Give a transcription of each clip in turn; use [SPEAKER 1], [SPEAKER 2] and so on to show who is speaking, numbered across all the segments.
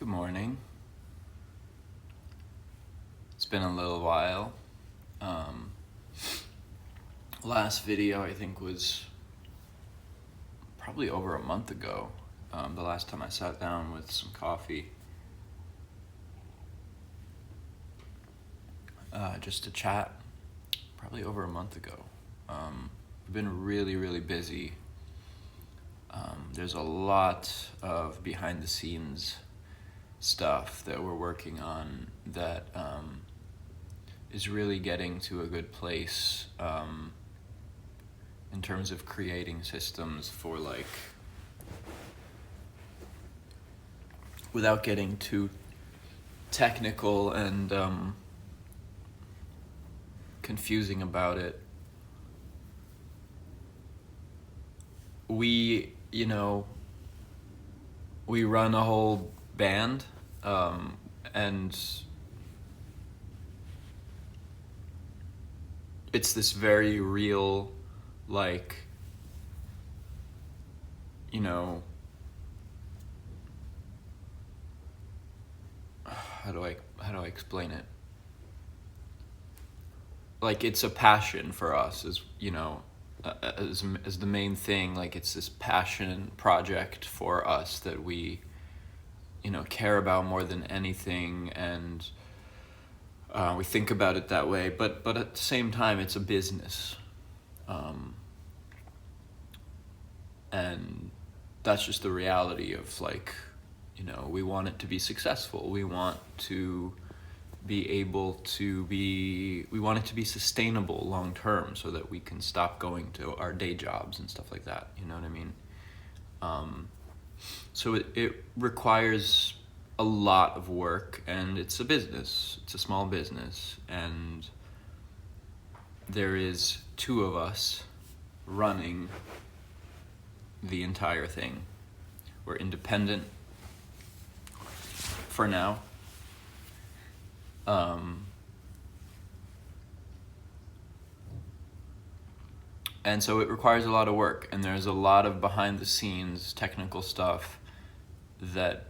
[SPEAKER 1] Good morning. It's been a little while. Um, Last video I think was probably over a month ago. The last time I sat down with some coffee just to chat, probably over a month ago. I've been really busy. There's a lot of behind the scenes stuff that we're working on that is really getting to a good place in terms of creating systems for, like, without getting too technical and confusing about it. We run a whole band, and it's this very real, like, how do I explain it? Like, it's a passion for us, as the main thing. Like, it's this passion project for us that we care about more than anything, and we think about it that way, but at the same time it's a business, and that's just the reality of, like, we want it to be successful. We want to be able to be, we want it to be sustainable long term, so that we can stop going to our day jobs and stuff like that, you know what I mean? So it requires a lot of work, and it's a business. It's a small business, and there is two of us running the entire thing. We're independent for now. And so it requires a lot of work, and there's a lot of behind the scenes technical stuff that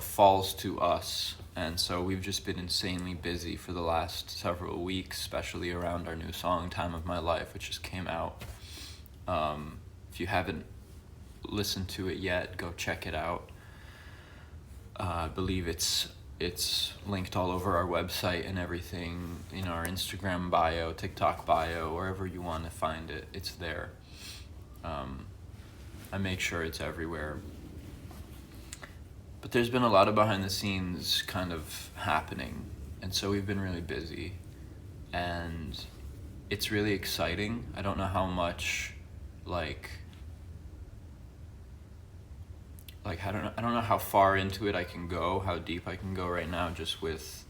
[SPEAKER 1] falls to us. And so we've just been insanely busy for the last several weeks, especially around our new song Time of My Life, which just came out. If you haven't listened to it yet, go check it out. I believe it's linked all over our website and everything, our Instagram bio, TikTok bio, wherever you want to find it, it's there. I make sure it's everywhere. But there's been a lot of behind the scenes kind of happening, and so we've been really busy, and it's really exciting. I don't know how much, I don't know how far into it I can go, how deep I can go right now, just with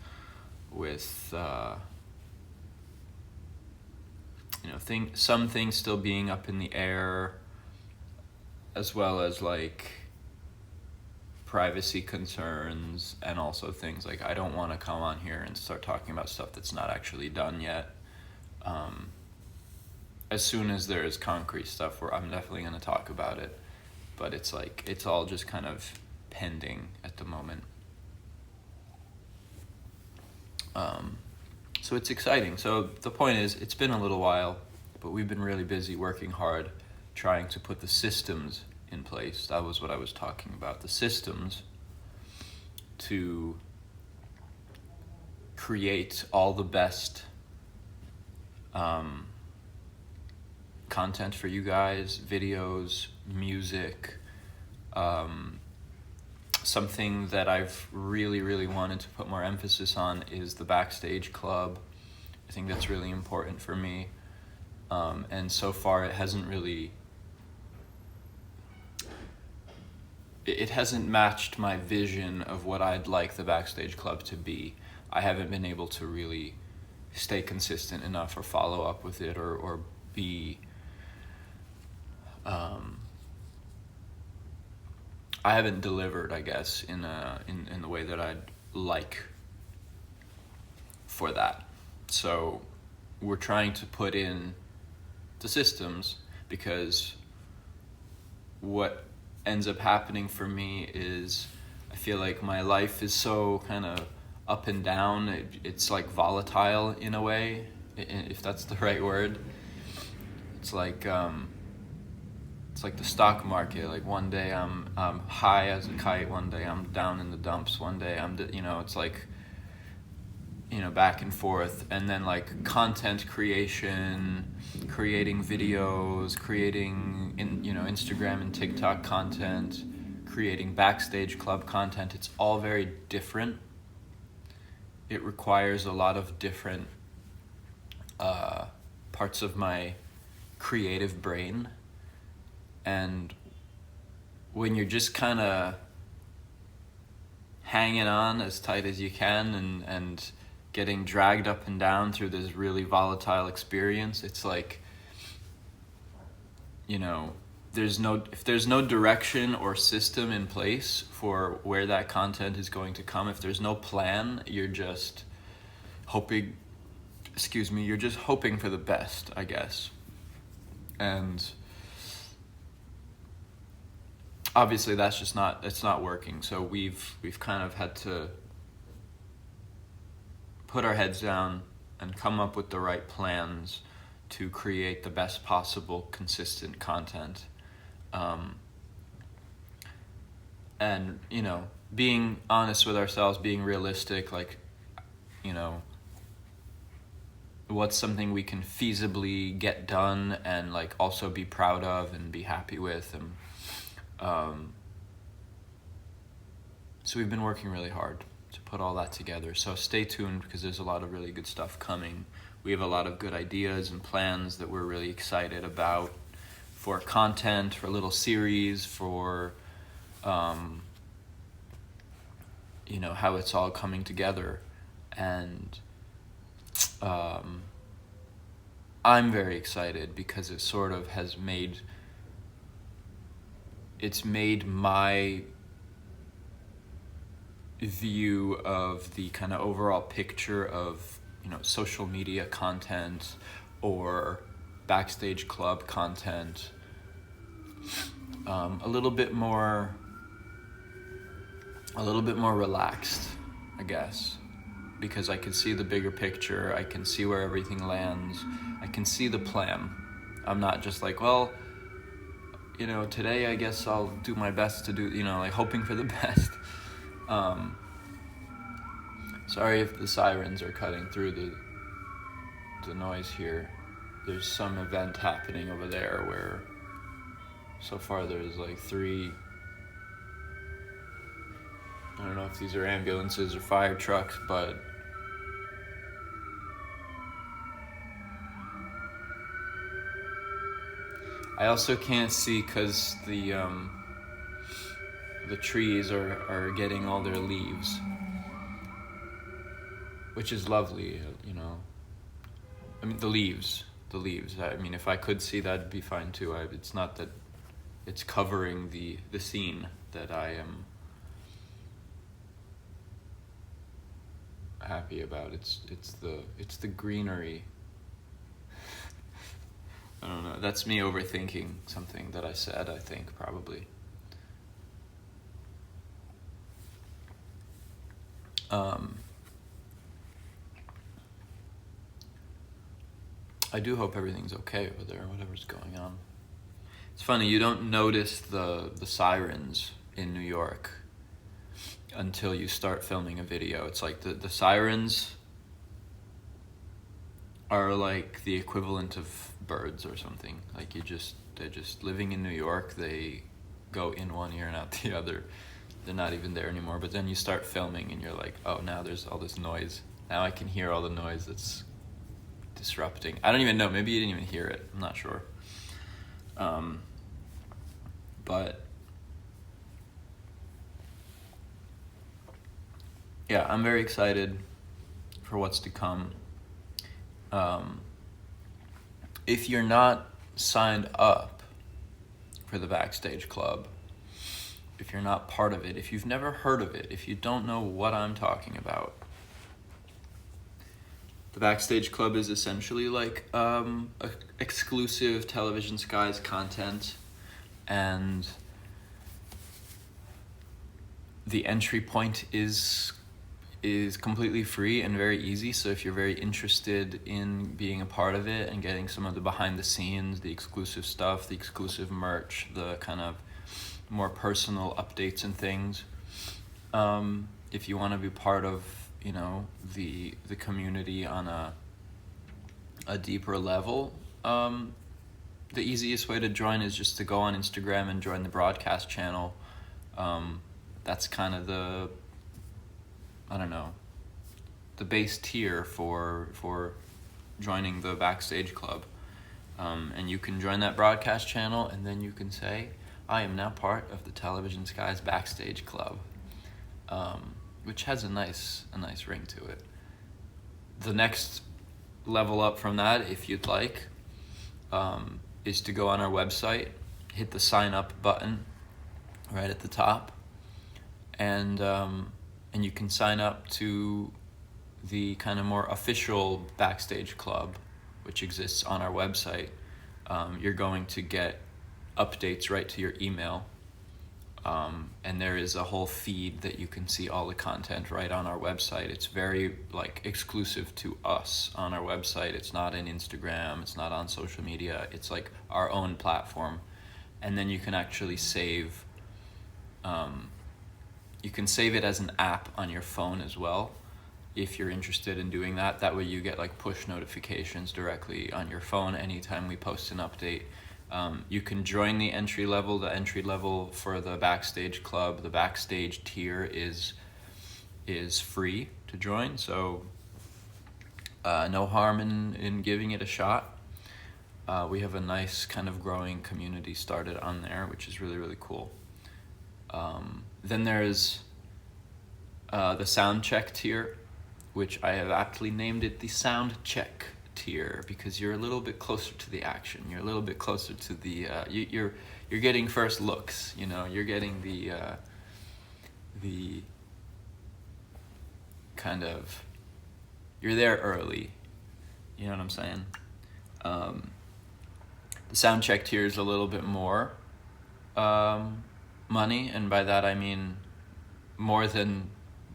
[SPEAKER 1] some things still being up in the air, as well as, like, privacy concerns, and also things like I don't want to come on here and start talking about stuff that's not actually done yet. As soon as there is concrete stuff, where I'm definitely going to talk about it, but it's all just kind of pending at the moment. So it's exciting. So the point is, it's been a little while, but we've been really busy working hard, trying to put the systems in place. That was what I was talking about. The systems to create all the best content for you guys, videos, music. Something that I've really wanted to put more emphasis on is the Backstage Club. I think that's really important for me. And so far it hasn't matched my vision of what I'd like the Backstage Club to be. I haven't been able to really stay consistent enough, or follow up with it, or be I haven't delivered, I guess, in the way that I'd like for that. So we're trying to put in the systems, because what ends up happening for me is I feel like my life is so kind of up and down. It's like volatile in a way, if that's the right word. It's like the stock market. Like one day I'm high as a kite, one day I'm down in the dumps, one day it's like, back and forth. And then like content creation, creating videos, creating Instagram and TikTok content, creating Backstage Club content, it's all very different. It requires a lot of different parts of my creative brain. And when you're just kind of hanging on as tight as you can and getting dragged up and down through this really volatile experience, it's like, if there's no direction or system in place for where that content is going to come, if there's no plan, you're just hoping for the best, I guess. And obviously it's not working. So we've kind of had to put our heads down and come up with the right plans to create the best possible consistent content. And being honest with ourselves, being realistic, like, what's something we can feasibly get done and like also be proud of and be happy with. And so we've been working really hard to put all that together. So stay tuned, because there's a lot of really good stuff coming. We have a lot of good ideas and plans that we're really excited about for content, for little series, for how it's all coming together. And I'm very excited because it sort of has made my view of the kind of overall picture of social media content or Backstage Club content a little bit more relaxed, I guess, because I can see the bigger picture. I can see where everything lands. I can see the plan. I'm not just like, well, today I guess I'll do my best to do, like hoping for the best. Sorry if the sirens are cutting through the noise here. There's some event happening over there where so far there's like 3, I don't know if these are ambulances or fire trucks, but I also can't see because the trees are getting all their leaves, which is lovely, I mean, the leaves. I mean, if I could see that, it'd be fine too. It's not that it's covering the scene that I am happy about. It's the greenery. I don't know. That's me overthinking something that I said, I think, probably. I do hope everything's okay over there, whatever's going on. It's funny, you don't notice the sirens in New York until you start filming a video. It's like the sirens are like the equivalent of birds or something. Like they're just living in New York. They go in one ear and out the other. They're not even there anymore. But then you start filming and you're like, oh, now there's all this noise. Now I can hear all the noise that's disrupting. I don't even know. Maybe you didn't even hear it. I'm not sure. But yeah, I'm very excited for what's to come. If you're not signed up for the Backstage Club, if you're not part of it, if you've never heard of it, if you don't know what I'm talking about, the Backstage Club is essentially like exclusive Television Skies content, and The entry point is completely free and very easy. So if you're very interested in being a part of it and getting some of the behind the scenes, the exclusive stuff, the exclusive merch, the kind of more personal updates and things, if you want to be part of, you know, the community on a deeper level, the easiest way to join is just to go on Instagram and join the broadcast channel. That's kind of the, I don't know, the base tier for joining the Backstage Club. And you can join that broadcast channel, and then you can say, I am now part of the Television Skies Backstage Club, which has a nice ring to it. The next level up from that, if you'd like, is to go on our website, hit the sign up button right at the top, and you can sign up to the kind of more official Backstage Club, which exists on our website. You're going to get updates right to your email, and there is a whole feed that you can see all the content right on our website. It's very like exclusive to us on our website. It's not in Instagram, it's not on social media, it's like our own platform. And then you can actually save, you can save it as an app on your phone as well, if you're interested in doing that. That way you get like push notifications directly on your phone anytime we post an update. You can join the entry level. The entry level for the Backstage Club, the Backstage tier is free to join, so no harm in giving it a shot. We have a nice kind of growing community started on there, which is really, really cool. Then there's the sound check tier, which I have aptly named it the sound check tier, because you're a little bit closer to the action. You're a little bit closer to the you're getting first looks. You know, you're getting the kind of, you're there early. You know what I'm saying? The sound check tier is a little bit more money, and by that I mean more than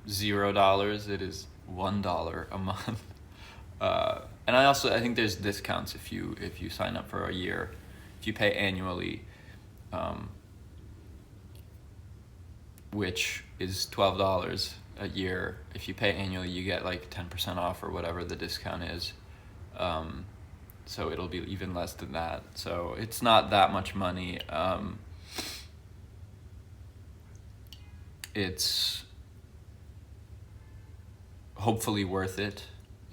[SPEAKER 1] $0. It is $1 a month. And I think there's discounts if you sign up for a year. If you pay annually, which is $12 a year. If you pay annually, you get like 10% off or whatever the discount is. So it'll be even less than that. So it's not that much money. It's hopefully worth it.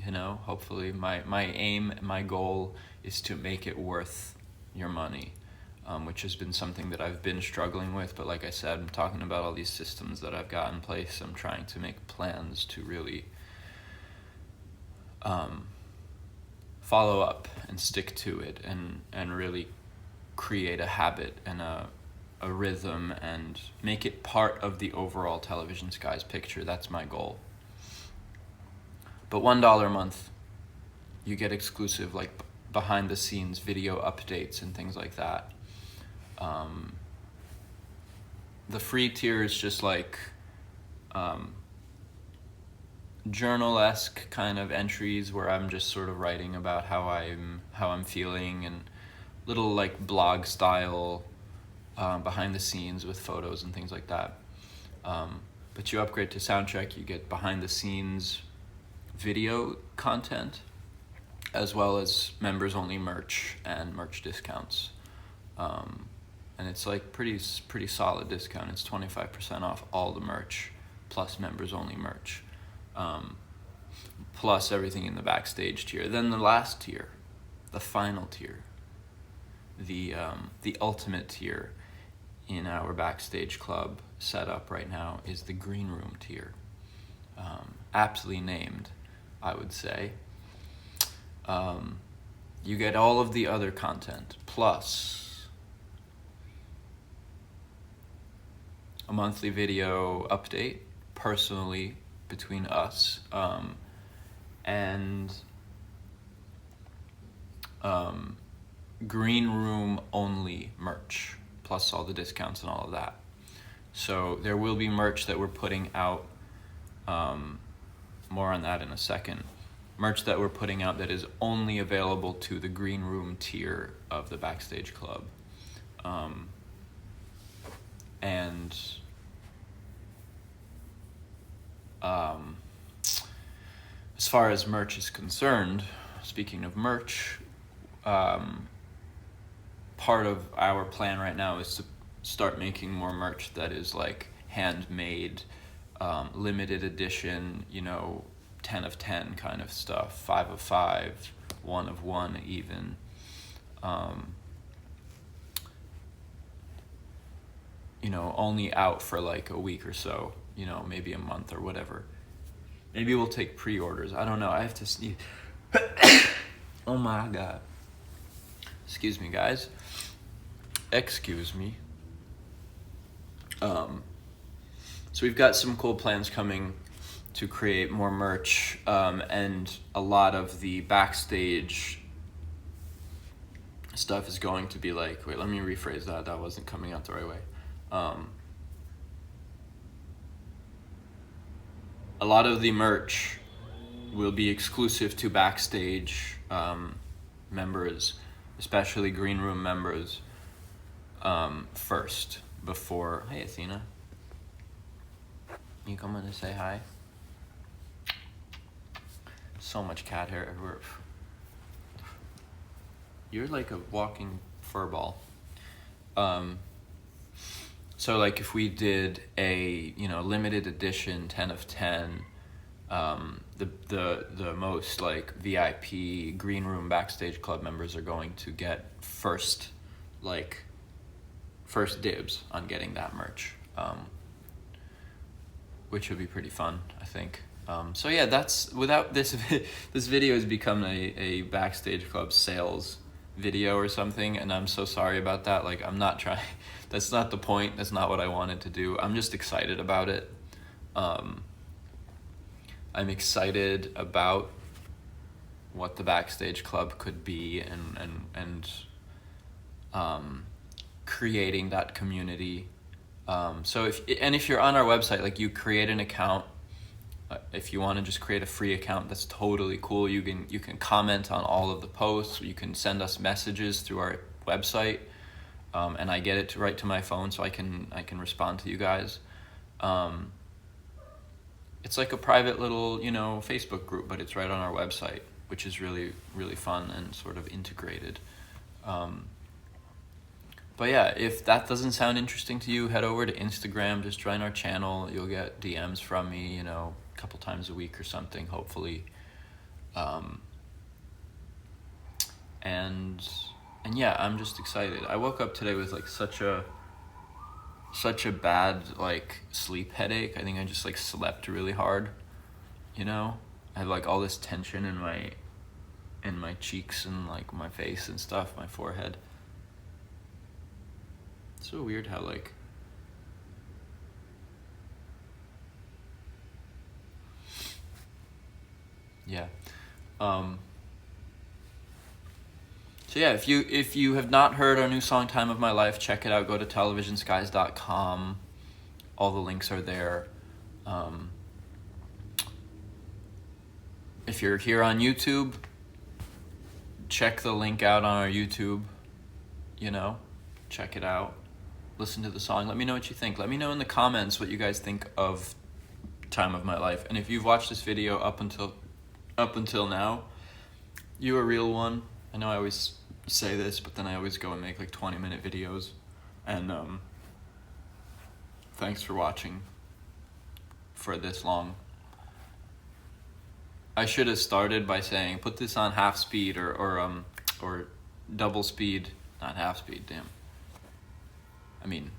[SPEAKER 1] You know, hopefully my goal is to make it worth your money, which has been something that I've been struggling with. But like I said, I'm talking about all these systems that I've got in place. I'm trying to make plans to really follow up and stick to it, and really create a habit and a rhythm and make it part of the overall Television Skies picture. That's my goal. But $1 a month, you get exclusive like behind the scenes video updates and things like that. The free tier is just like journal-esque kind of entries where I'm just sort of writing about how I'm feeling, and little like blog style behind the scenes with photos and things like that. But you upgrade to Soundcheck, you get behind the scenes video content, as well as members only merch and merch discounts. And it's like pretty solid discount. It's 25% off all the merch, plus members only merch, plus everything in the Backstage tier. Then the last tier, the final tier, the ultimate tier in our Backstage Club setup right now is the Green Room tier. Aptly named, I would say. You get all of the other content, plus a monthly video update, personally, between us, and Green Room only merch, plus all the discounts and all of that. So there will be merch that we're putting out, more on that in a second. Merch that we're putting out that is only available to the Green Room tier of the Backstage Club. And as far as merch is concerned, speaking of merch, part of our plan right now is to start making more merch that is like handmade, limited edition, 10 of 10 kind of stuff, 5 of 5, 1 of 1 even. Only out for like a week or so, maybe a month or whatever. Maybe we'll take pre-orders. I don't know. I have to sneeze. Oh my God. Excuse me, guys. Excuse me. So we've got some cool plans coming to create more merch, and a lot of the backstage stuff is going to be like, wait, let me rephrase that. That wasn't coming out the right way. A lot of the merch will be exclusive to backstage members, especially Green Room members, first, before... Hey, Athena. You coming to say hi? So much cat hair everywhere. You're like a walking fur ball. So like if we did a limited edition 10 of 10, the most like VIP Green Room Backstage Club members are going to get first dibs on getting that merch, which would be pretty fun, I think. So yeah, that's without this video has become a Backstage Club sales video or something, and I'm so sorry about that. Like, I'm not trying. That's not the point. That's not what I wanted to do. I'm just excited about it. I'm excited about what the Backstage Club could be, and creating that community. So if you're on our website, like, you create an account. If you want to just create a free account, that's totally cool. You can comment on all of the posts. You can send us messages through our website, and I get it right to my phone, so I can respond to you guys. It's like a private little Facebook group, but it's right on our website, which is really, really fun and sort of integrated. But yeah, if that doesn't sound interesting to you, head over to Instagram. Just join our channel. You'll get DMs from me, a couple times a week or something, hopefully. And yeah, I'm just excited. I woke up today with like such a bad like sleep headache. I think I just like slept really hard. I had like all this tension in my cheeks and like my face and stuff, my forehead. It's so weird how like yeah. So yeah, if you have not heard our new song Time of My Life, check it out. Go to televisionskies.com. All the links are there. If you're here on YouTube, check the link out on our YouTube. Check it out. Listen to the song. Let me know what you think. Let me know in the comments what you guys think of Time of My Life. And if you've watched this video up until now, you're a real one. I know I always say this, but then I always go and make like 20-minute videos. And thanks for watching for this long. I should have started by saying put this on half speed or double speed, not half speed, damn. I mean,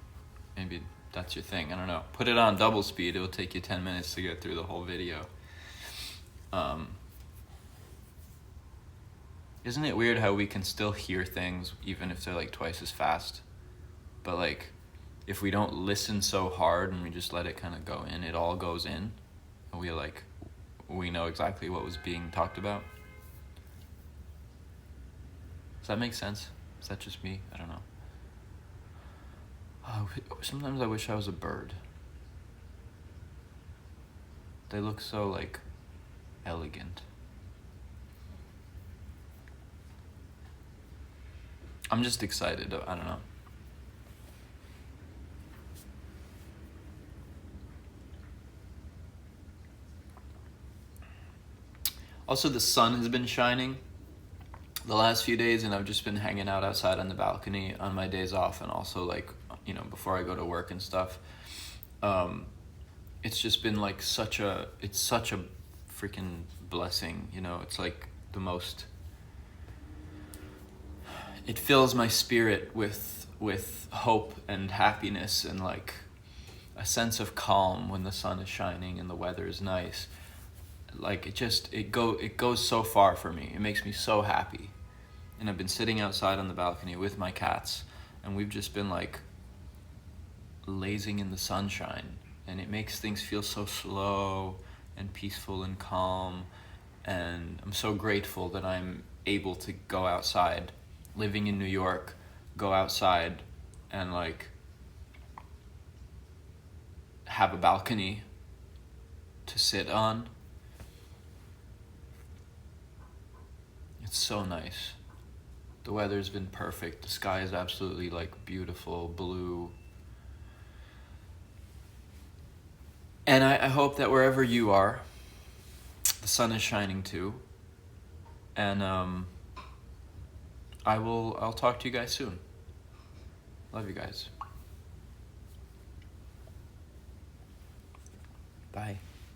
[SPEAKER 1] maybe that's your thing, I don't know. Put it on double speed, it'll take you 10 minutes to get through the whole video. Isn't it weird how we can still hear things even if they're like twice as fast? But like, if we don't listen so hard and we just let it kind of go in, it all goes in. And we know exactly what was being talked about. Does that make sense? Is that just me? I don't know. Sometimes I wish I was a bird. They look so, like, elegant. I'm just excited. I don't know. Also, the sun has been shining the last few days, and I've just been hanging out outside on the balcony on my days off, and also, like, you know, before I go to work and stuff. It's just been like it's such a freaking blessing, you know. It's like the most, it fills my spirit with hope and happiness, and like a sense of calm when the sun is shining and the weather is nice. Like it goes so far for me. It makes me so happy. And I've been sitting outside on the balcony with my cats, and we've just been like lazing in the sunshine, and it makes things feel so slow and peaceful and calm. And I'm so grateful that I'm able to go outside, living in New York, go outside and like have a balcony to sit on. It's so nice. The weather's been perfect. The sky is absolutely like beautiful blue. And I hope that wherever you are, the sun is shining too. And I'll talk to you guys soon. Love you guys. Bye.